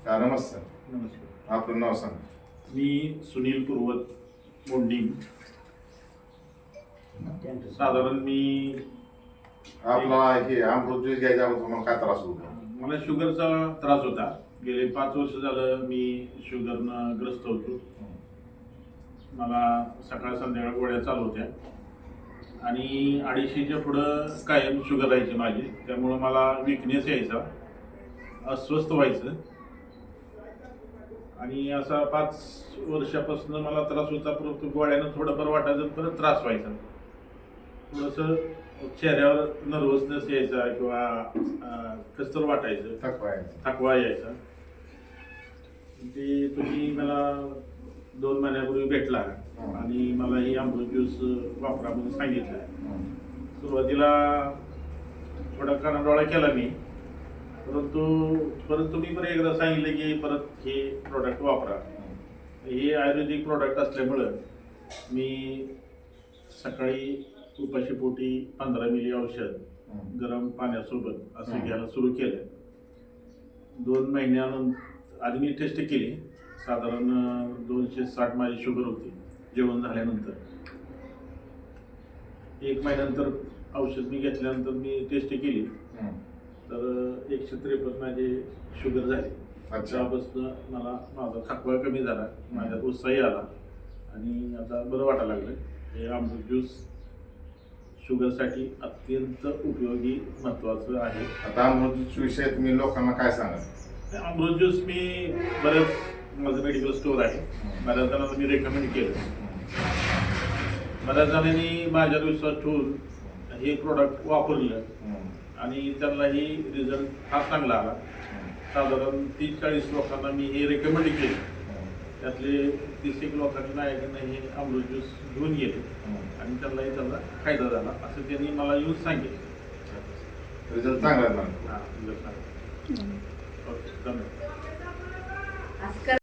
नमस्कार. नमस्कार. आपलं नाव सांग. मी सुनील पूर्वत मोंडिंग. साधारण मी आपला हे अमृत ज्यूस घ्यायच्या अगोदर तुम्हाला काय त्रास होता? मला शुगरचा त्रास होता. गेले 5 वर्ष झालं मी शुगरनं ग्रस्त होतो. मला सकाळ संध्याकाळ गोळ्या चालू होत्या आणि 250च्या पुढं कायम शुगर राहायची माझी. त्यामुळं मला विकनेस यायचा, अस्वस्थ व्हायचं आणि असा 5 वर्षापासून मला त्रास होता. परंतु गोळ्यानं थोडंफार वाटायचं, परत त्रास व्हायचा. थोडंसं चेहऱ्यावर नर्वसनेस यायचा किंवा कसतर वाटायचं, थकवा यायचा. ते तुम्ही मला 2 महिन्यापूर्वी भेटला आणि मला ही अमृत ज्यूस वापरा म्हणून सांगितलं. सुरुवातीला थोडा कानाडोळा केला मी, परत तुम्ही पण एकदा सांगितलं की परत हे प्रोडक्ट वापरा. हे आयुर्वेदिक प्रोडक्ट असल्यामुळं मी सकाळी उपाशीपोटी 15 मिली औषध गरम पाण्यासोबत असं घ्यायला सुरू केलं. 2 महिन्यानंतर आधी मी टेस्ट केली. साधारण 260 माझी शुगर होती जेवण झाल्यानंतर. 1 महिन्यानंतर औषध मी घेतल्यानंतर मी टेस्ट केली तर 153 माझी शुगर झाली. त्यापासून मला माझा थकवा कमी झाला, माझ्यात उत्साही आला आणि आता बरं वाटायला लागलं. हे अमृत ज्यूस शुगरसाठी अत्यंत उपयोगी महत्त्वाचं आहे. आता अमृत ज्यूस विषयी तुम्ही लोकांना काय सांगाल? अमृत ज्यूस मी माझं मेडिकल स्टोअर आहे, बऱ्याच जणांना मी रेकमेंड केलं. बऱ्याच जणांनी माझ्यावर विश्वास ठेवून हे प्रोडक्ट वापरलं आणि त्यांनाही रिझल्ट फार चांगला आला. साधारण 30-40 लोकांना मी हे रेकमेंड केले. त्यातले 30 लोकांनी माझ्याकडनं हे अमृत ज्यूस घेऊन गेले आणि त्यांनाही त्याचा फायदा झाला असं त्यांनी मला येऊन सांगितलं. रिझल्ट चांगला आहे. हां, रिझल्ट चांगला. ओके, धन्यवाद.